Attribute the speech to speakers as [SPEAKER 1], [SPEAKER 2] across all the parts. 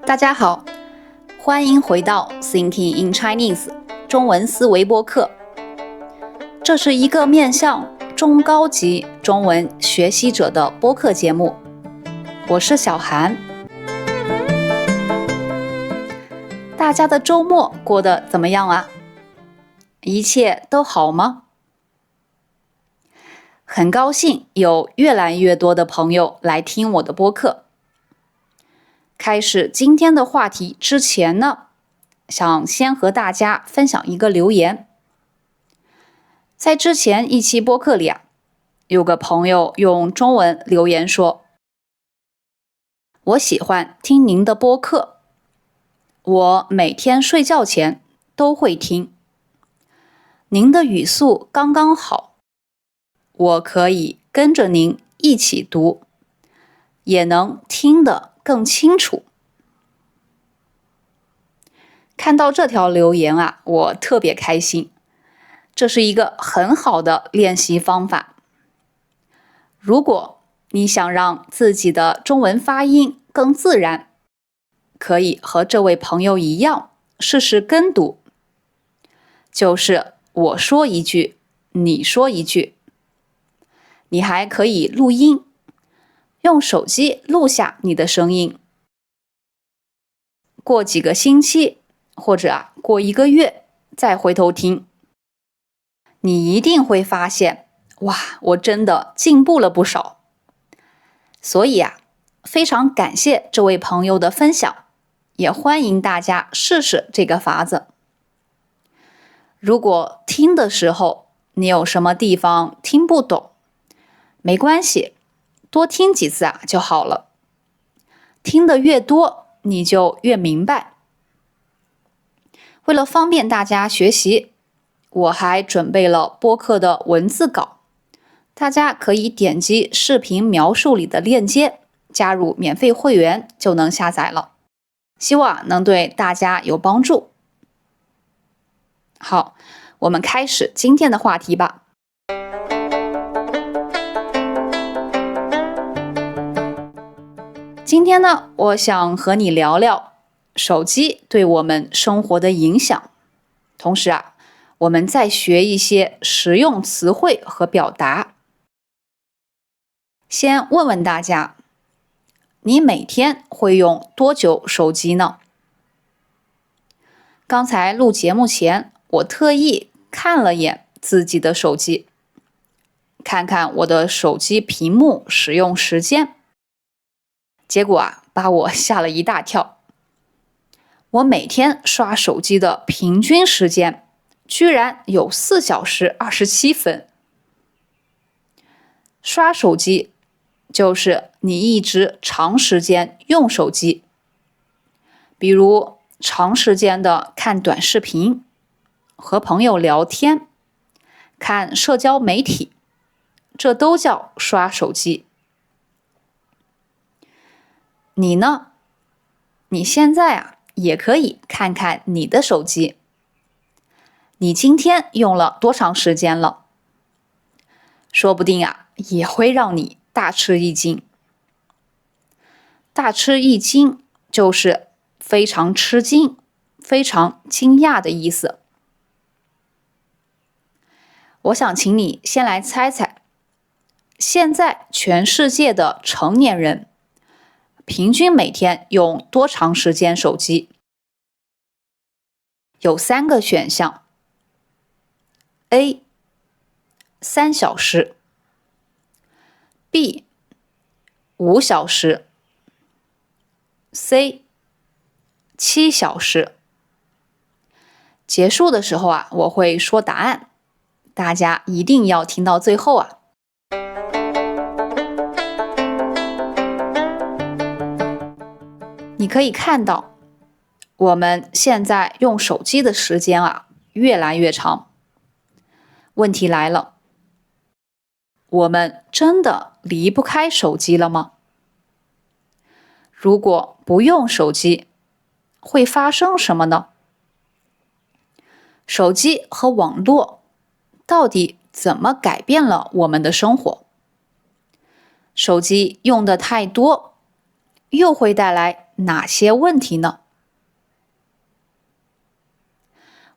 [SPEAKER 1] 大家好，欢迎回到 Thinking in Chinese 中文思维播客。这是一个面向中高级中文学习者的播客节目，我是小韩。大家的周末过得怎么样啊？一切都好吗？很高兴有越来越多的朋友来听我的播客。开始今天的话题之前呢，想先和大家分享一个留言。在之前一期播客里有个朋友用中文留言说：我喜欢听您的播客，我每天睡觉前都会听。您的语速刚刚好，我可以跟着您一起读，也能听得更清楚。看到这条留言我特别开心，这是一个很好的练习方法。如果你想让自己的中文发音更自然，可以和这位朋友一样试试跟读，就是我说一句，你说一句。你还可以录音，用手机录下你的声音。过几个星期或者过1个月再回头听，你一定会发现，哇，我真的进步了不少。所以非常感谢这位朋友的分享，也欢迎大家试试这个法子。如果听的时候你有什么地方听不懂，没关系，多听几次就好了。听得越多，你就越明白。为了方便大家学习，我还准备了播客的文字稿，大家可以点击视频描述里的链接，加入免费会员就能下载了。希望能对大家有帮助。好，我们开始今天的话题吧。今天呢，我想和你聊聊手机对我们生活的影响，同时我们再学一些实用词汇和表达。先问问大家，你每天会用多久手机呢？刚才录节目前，我特意看了眼自己的手机，看看我的手机屏幕使用时间，结果把我吓了一大跳。我每天刷手机的平均时间居然有4小时27分。刷手机就是你一直长时间用手机，比如长时间的看短视频，和朋友聊天，看社交媒体，这都叫刷手机。你呢？你现在也可以看看你的手机，你今天用了多长时间了？说不定也会让你大吃一惊。大吃一惊就是非常吃惊、非常惊讶的意思。我想请你先来猜猜，现在全世界的成年人平均每天用多长时间手机？有3个选项。A 3小时， B 5小时， C 7小时。结束的时候我会说答案，大家一定要听到最后你可以看到，我们现在用手机的时间越来越长。问题来了，我们真的离不开手机了吗？如果不用手机，会发生什么呢？手机和网络到底怎么改变了我们的生活？手机用的太多，又会带来哪些问题呢？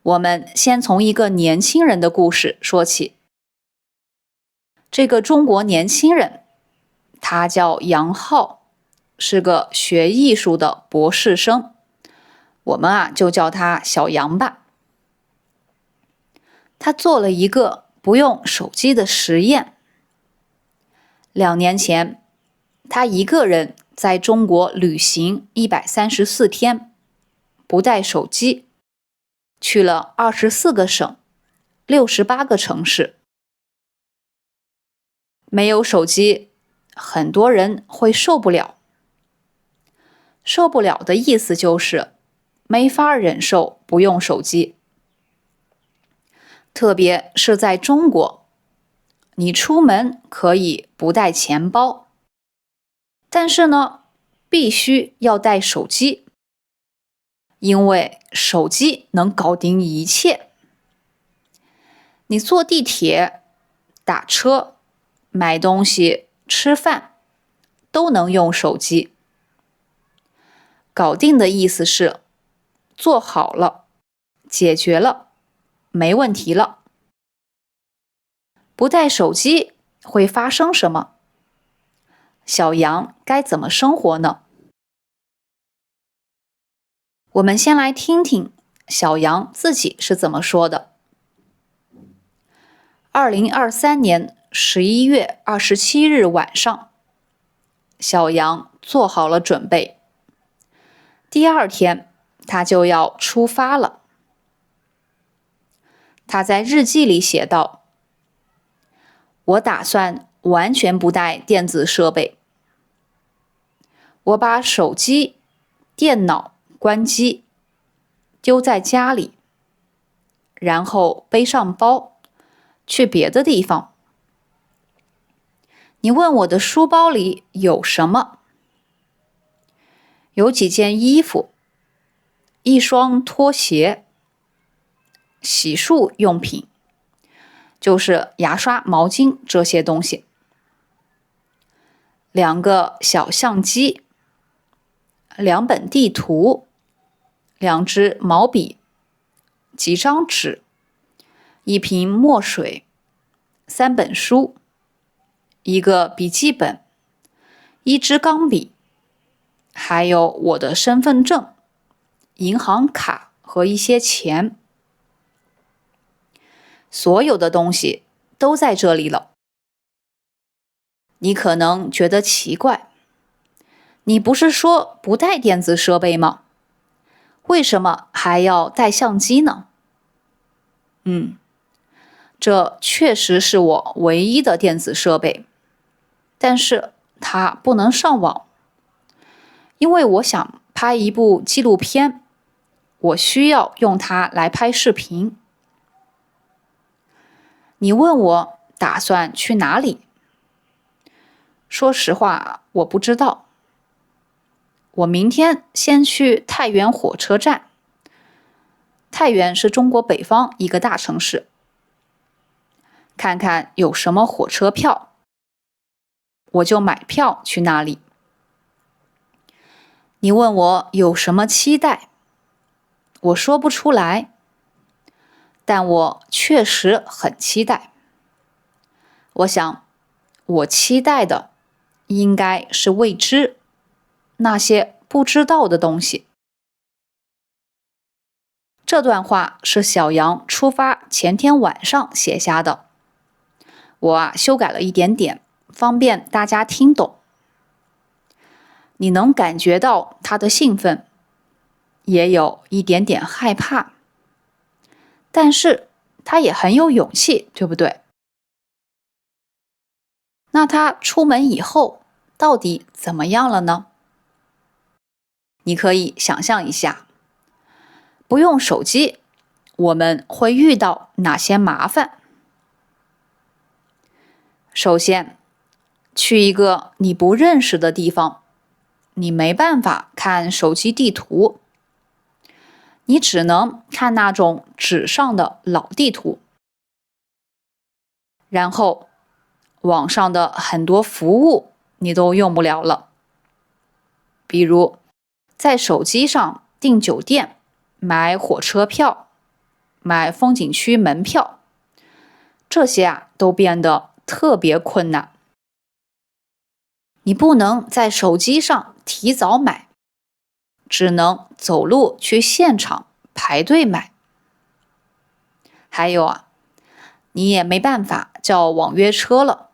[SPEAKER 1] 我们先从一个年轻人的故事说起。这个中国年轻人，他叫杨浩，是个学艺术的博士生，我们就叫他小杨吧。他做了一个不用手机的实验。2年前，他一个人在中国旅行134天，不带手机，去了24个省，68个城市。没有手机，很多人会受不了。受不了的意思就是没法忍受不用手机。特别是在中国，你出门可以不带钱包，但是呢，必须要带手机，因为手机能搞定一切。你坐地铁、打车、买东西、吃饭，都能用手机。搞定的意思是做好了，解决了，没问题了。不带手机会发生什么？小杨该怎么生活呢？我们先来听听小杨自己是怎么说的。2023年11月27日晚上，小杨做好了准备。第2天，他就要出发了。他在日记里写道：我打算完全不带电子设备。我把手机、电脑关机，丢在家里，然后背上包，去别的地方。你问我的书包里有什么？有几件衣服，一双拖鞋，洗漱用品，就是牙刷、毛巾这些东西。2个小相机，2本地图，2支毛笔，几张纸，一瓶墨水，3本书，一个笔记本，一支钢笔，还有我的身份证、银行卡和一些钱。所有的东西都在这里了。你可能觉得奇怪，你不是说不带电子设备吗？为什么还要带相机呢？这确实是我唯一的电子设备，但是它不能上网，因为我想拍一部纪录片，我需要用它来拍视频。你问我打算去哪里？说实话，我不知道。我明天先去太原火车站。太原是中国北方一个大城市，看看有什么火车票，我就买票去那里。你问我有什么期待，我说不出来，但我确实很期待。我想，我期待的应该是未知，那些不知道的东西。这段话是小杨出发前天晚上写下的，我修改了一点点，方便大家听懂。你能感觉到他的兴奋，也有一点点害怕，但是他也很有勇气，对不对？那他出门以后到底怎么样了呢？你可以想象一下，不用手机，我们会遇到哪些麻烦？首先，去一个你不认识的地方，你没办法看手机地图，你只能看那种纸上的老地图。然后，网上的很多服务你都用不了了，比如在手机上订酒店、买火车票、买风景区门票，这些都变得特别困难。你不能在手机上提早买，只能走路去现场排队买。还有你也没办法叫网约车了。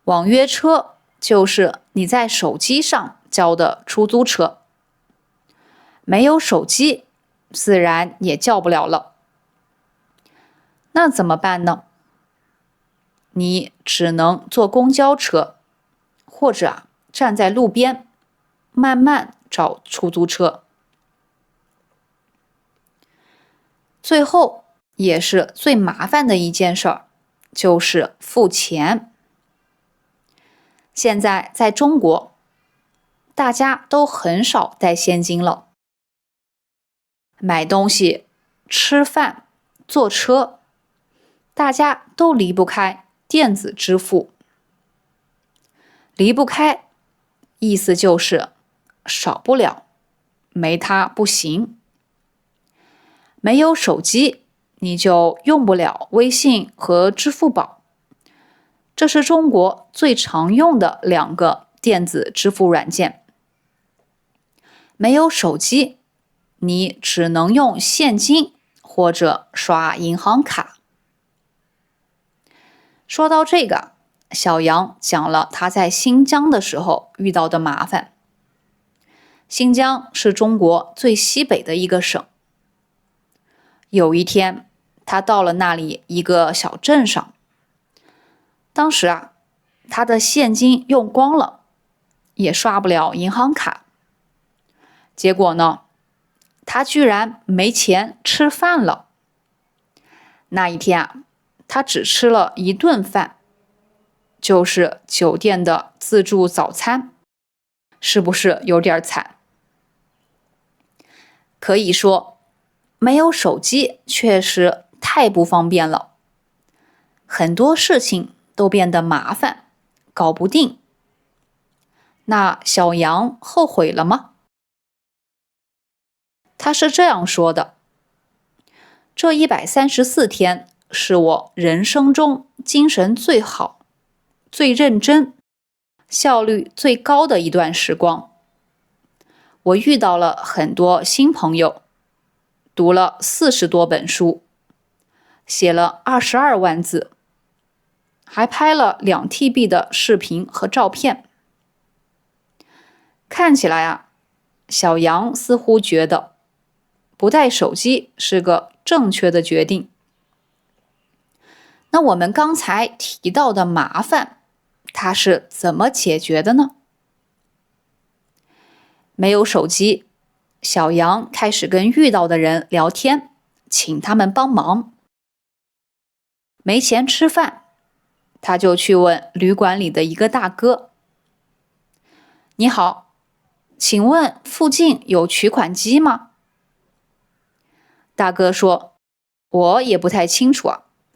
[SPEAKER 1] 网约车就是你在手机上叫的出租车，没有手机，自然也叫不了了。那怎么办呢？你只能坐公交车，或者站在路边，慢慢找出租车。最后也是最麻烦的一件事儿，就是付钱。现在在中国，大家都很少带现金了。买东西、吃饭、坐车，大家都离不开电子支付。离不开，意思就是少不了，没它不行。没有手机，你就用不了微信和支付宝。这是中国最常用的2个电子支付软件。没有手机，你只能用现金或者刷银行卡。说到这个，小杨讲了他在新疆的时候遇到的麻烦。新疆是中国最西北的一个省。有一天，他到了那里一个小镇上。当时他的现金用光了，也刷不了银行卡。结果呢，他居然没钱吃饭了。那一天他只吃了1顿饭，就是酒店的自助早餐，是不是有点惨？可以说，没有手机确实太不方便了，很多事情都变得麻烦，搞不定。那小杨后悔了吗？他是这样说的：这134天是我人生中精神最好、最认真、效率最高的一段时光。我遇到了很多新朋友，读了40多本书，写了22万字，还拍了2TB 的视频和照片。看起来小杨似乎觉得不带手机是个正确的决定。那我们刚才提到的麻烦，它是怎么解决的呢？没有手机，小杨开始跟遇到的人聊天，请他们帮忙。没钱吃饭，他就去问旅馆里的一个大哥：你好，请问附近有取款机吗？大哥说：我也不太清楚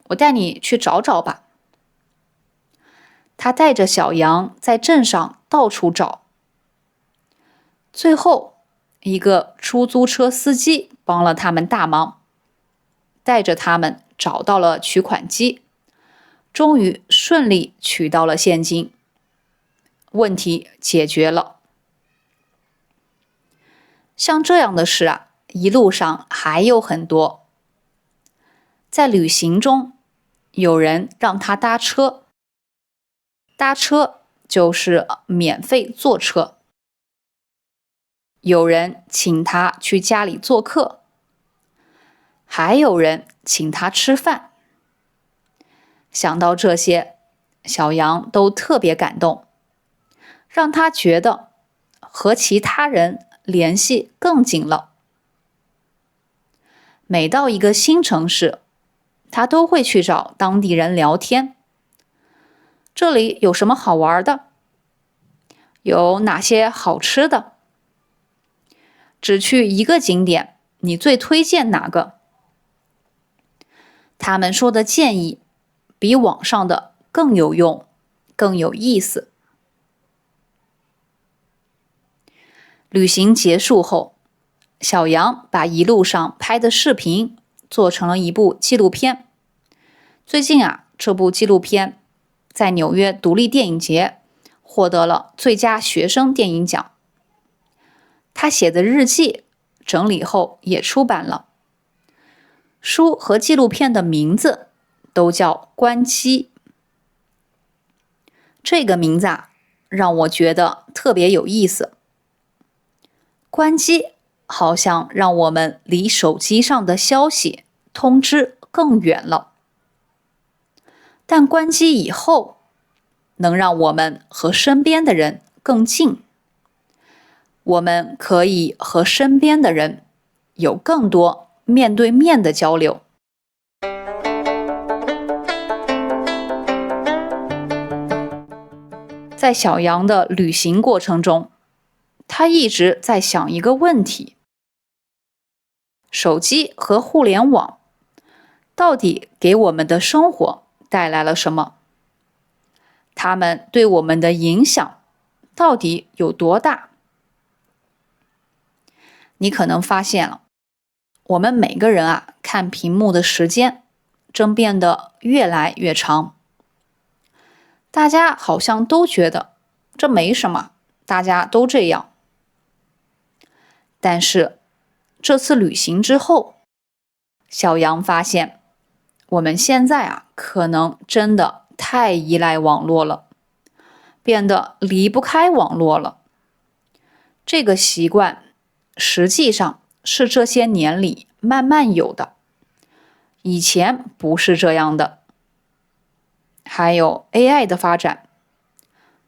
[SPEAKER 1] 我带你去找找吧。他带着小杨在镇上到处找。最后，一个出租车司机帮了他们大忙，带着他们找到了取款机，终于顺利取到了现金，问题解决了。像这样的事一路上还有很多。在旅行中，有人让他搭车，搭车就是免费坐车。有人请他去家里做客，还有人请他吃饭。想到这些，小杨都特别感动，让他觉得和其他人联系更紧了。每到一个新城市，他都会去找当地人聊天。这里有什么好玩的？有哪些好吃的？只去一个景点，你最推荐哪个？他们说的建议比网上的更有用，更有意思。旅行结束后，小杨把一路上拍的视频做成了一部纪录片。最近这部纪录片在纽约独立电影节获得了最佳学生电影奖。他写的日记整理后也出版了。书和纪录片的名字都叫关机。这个名字让我觉得特别有意思。关机好像让我们离手机上的消息通知更远了，但关机以后能让我们和身边的人更近。我们可以和身边的人有更多面对面的交流。在小杨的旅行过程中，他一直在想一个问题：手机和互联网到底给我们的生活带来了什么？它们对我们的影响到底有多大？你可能发现了，我们每个人看屏幕的时间正变得越来越长。大家好像都觉得这没什么，大家都这样。但是这次旅行之后，小杨发现我们现在可能真的太依赖网络了，变得离不开网络了。这个习惯实际上是这些年里慢慢有的，以前不是这样的。还有 AI 的发展，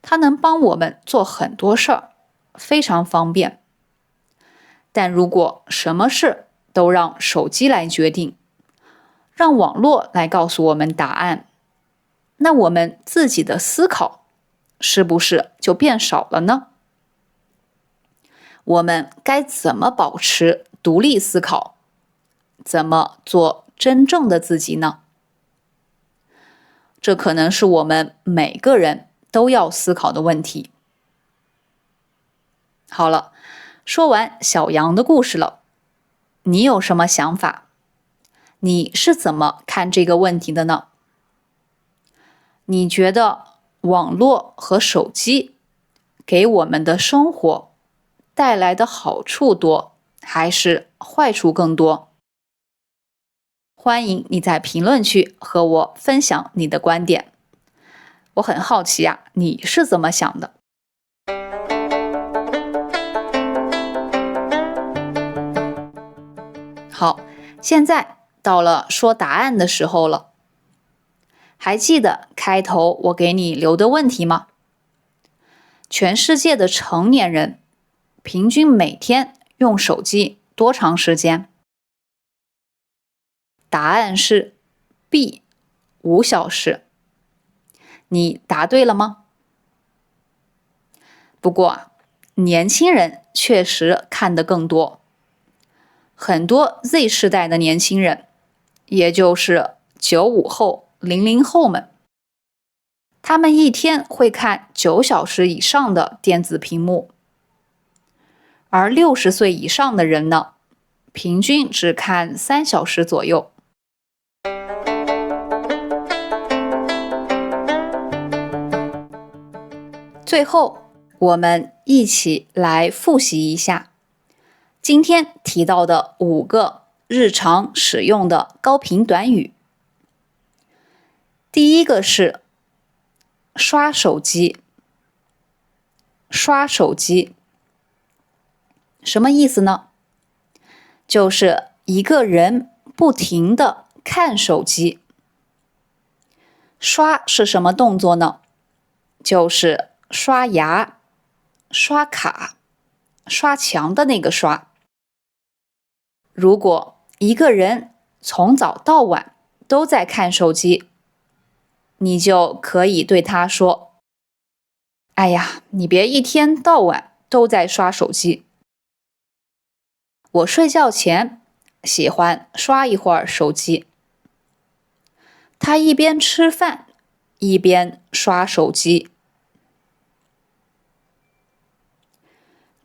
[SPEAKER 1] 它能帮我们做很多事儿，非常方便。但如果什么事都让手机来决定，让网络来告诉我们答案，那我们自己的思考是不是就变少了呢？我们该怎么保持独立思考？怎么做真正的自己呢？这可能是我们每个人都要思考的问题。好了，说完小杨的故事了，你有什么想法？你是怎么看这个问题的呢？你觉得网络和手机给我们的生活带来的好处多，还是坏处更多？欢迎你在评论区和我分享你的观点。我很好奇你是怎么想的？好，现在到了说答案的时候了。还记得开头我给你留的问题吗？全世界的成年人平均每天用手机多长时间？答案是 B， 5小时。你答对了吗？不过年轻人确实看得更多。很多 Z 世代的年轻人，也就是95后、00后们，他们一天会看9小时以上的电子屏幕，而60岁以上的人呢，平均只看3小时左右。最后，我们一起来复习一下今天提到的5个日常使用的高频短语。第一个是刷手机。刷手机什么意思呢？就是一个人不停地看手机。刷是什么动作呢？就是刷牙、刷卡、刷墙的那个刷。如果一个人从早到晚都在看手机，你就可以对他说：哎呀，你别一天到晚都在刷手机。我睡觉前喜欢刷一会儿手机。他一边吃饭一边刷手机。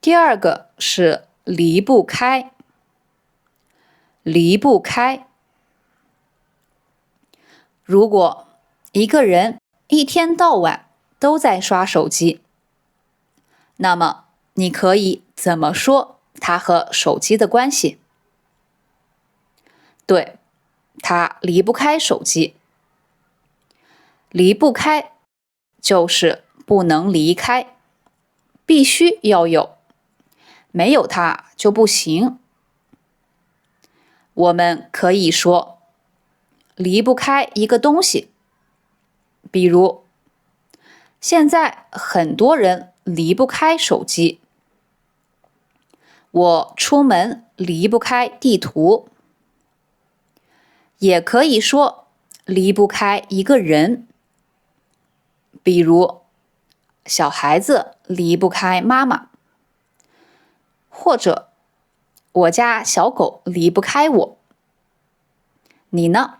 [SPEAKER 1] 第二个是离不开，离不开。如果一个人一天到晚都在刷手机，那么你可以怎么说他和手机的关系？对，他离不开手机。离不开就是不能离开，必须要有，没有它就不行。我们可以说离不开一个东西，比如现在很多人离不开手机，我出门离不开地图。也可以说离不开一个人，比如小孩子离不开妈妈，或者我家小狗离不开我。你呢？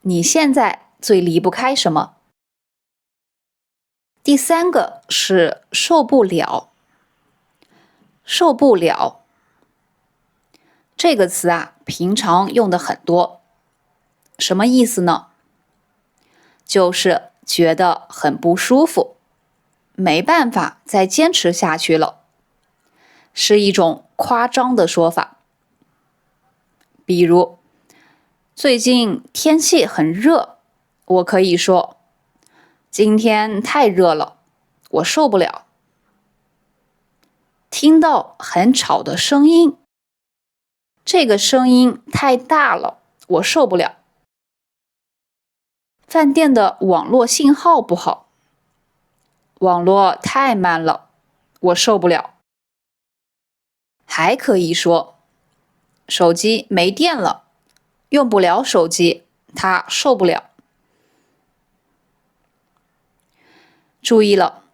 [SPEAKER 1] 你现在最离不开什么？第三个是受不了。受不了这个词啊，平常用的很多，什么意思呢？就是觉得很不舒服，没办法再坚持下去了，是一种夸张的说法。比如最近天气很热，我可以说今天太热了，我受不了。听到很吵的声音，这个声音太大了，我受不了。饭店的网络信号不好，网络太慢了，我受不了。还可以说手机没电了，用不了手机，他受不了。注意了，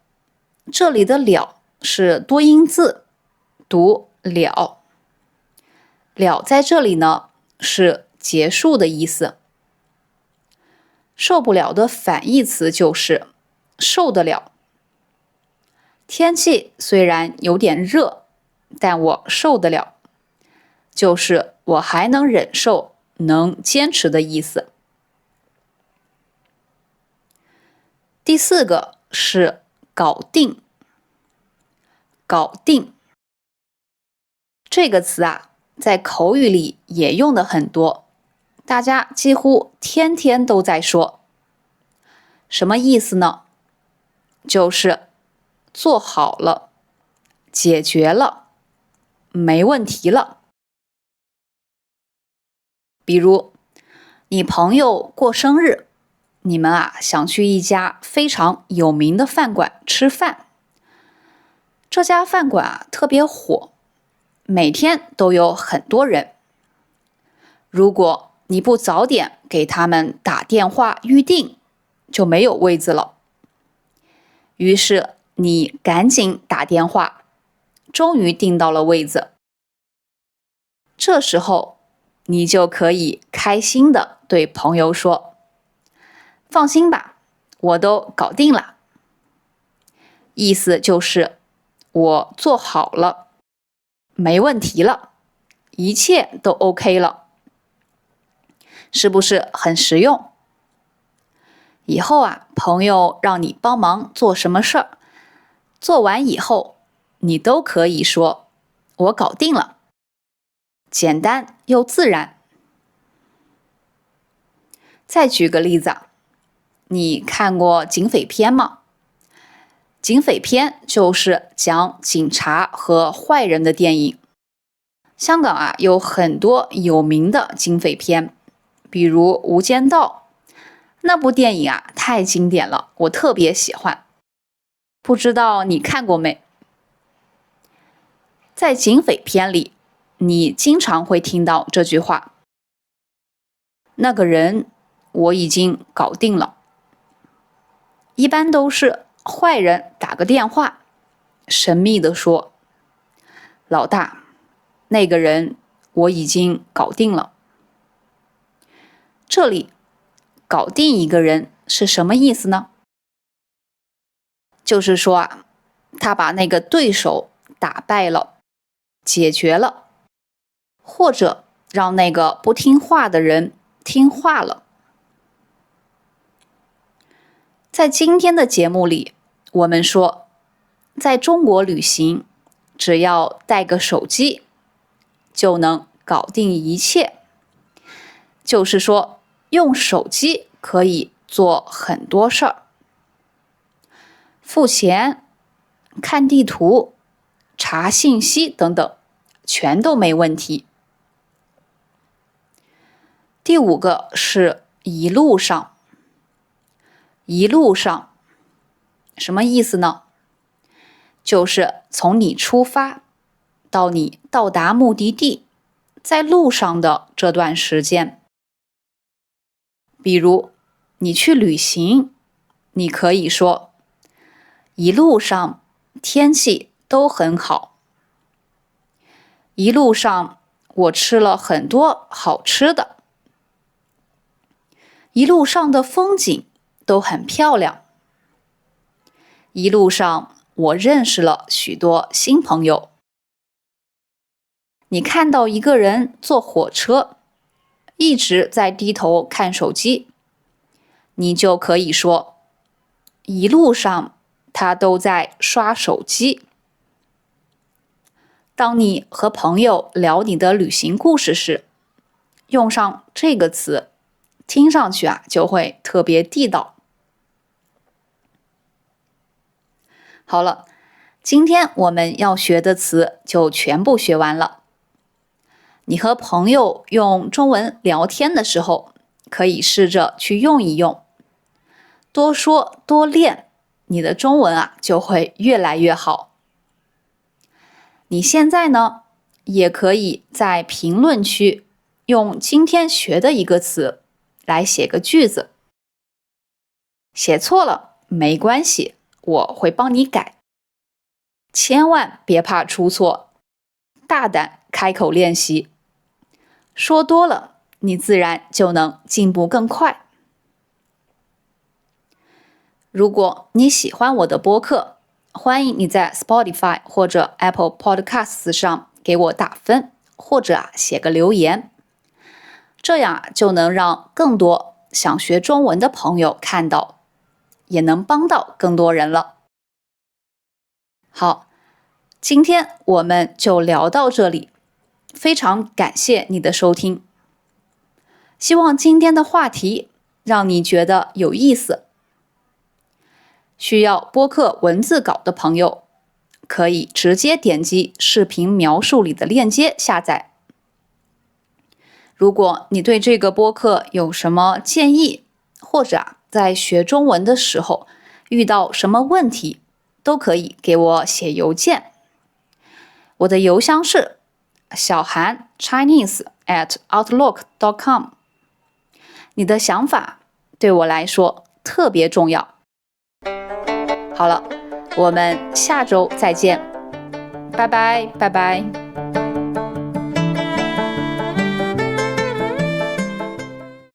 [SPEAKER 1] 这里的了是多音字，读了。了在这里呢，是结束的意思。受不了的反义词就是受得了。天气虽然有点热，但我受得了，就是我还能忍受，能坚持的意思。第四个是搞定。搞定这个词啊，在口语里也用的很多，大家几乎天天都在说。什么意思呢？就是做好了，解决了，没问题了。比如你朋友过生日，你们啊想去一家非常有名的饭馆吃饭。这家饭馆啊特别火，每天都有很多人。如果你不早点给他们打电话预定，就没有位子了。于是你赶紧打电话，终于订到了位子。这时候你就可以开心地对朋友说：放心吧，我都搞定了。意思就是我做好了，没问题了，一切都 OK 了。是不是很实用？以后啊，朋友让你帮忙做什么事儿，做完以后，你都可以说我搞定了，简单又自然。再举个例子啊，你看过警匪片吗？警匪片就是讲警察和坏人的电影。香港啊有很多有名的警匪片，比如《无间道》，那部电影啊太经典了，我特别喜欢。不知道你看过没？在警匪片里，你经常会听到这句话：那个人我已经搞定了。一般都是坏人打个电话，神秘地说：老大，那个人我已经搞定了。这里搞定一个人是什么意思呢？就是说啊，他把那个对手打败了、解决了，或者让那个不听话的人听话了。在今天的节目里，我们说，在中国旅行，只要带个手机，就能搞定一切。就是说，用手机可以做很多事儿，付钱、看地图、查信息等等，全都没问题。第五个是一路上。一路上什么意思呢？就是从你出发到你到达目的地，在路上的这段时间。比如你去旅行，你可以说一路上天气都很好，一路上我吃了很多好吃的，一路上的风景都很漂亮，一路上我认识了许多新朋友。你看到一个人坐火车，一直在低头看手机，你就可以说，一路上他都在刷手机。当你和朋友聊你的旅行故事时，用上这个词，听上去就会特别地道。好了，今天我们要学的词就全部学完了。你和朋友用中文聊天的时候，可以试着去用一用，多说多练，你的中文就会越来越好。你现在呢，也可以在评论区用今天学的一个词来写个句子。写错了没关系，我会帮你改。千万别怕出错，大胆开口练习。说多了，你自然就能进步更快。如果你喜欢我的播客，欢迎你在 Spotify 或者 Apple Podcasts 上给我打分，或者写个留言，这样就能让更多想学中文的朋友看到，也能帮到更多人了。好，今天我们就聊到这里，非常感谢你的收听。希望今天的话题让你觉得有意思。需要播客文字稿的朋友，可以直接点击视频描述里的链接下载。如果你对这个播客有什么建议，或者在学中文的时候遇到什么问题，都可以给我写邮件。我的邮箱是小韩 Chinese@outlook.com。你的想法对我来说特别重要。好了，我们下周再见，拜拜，拜拜。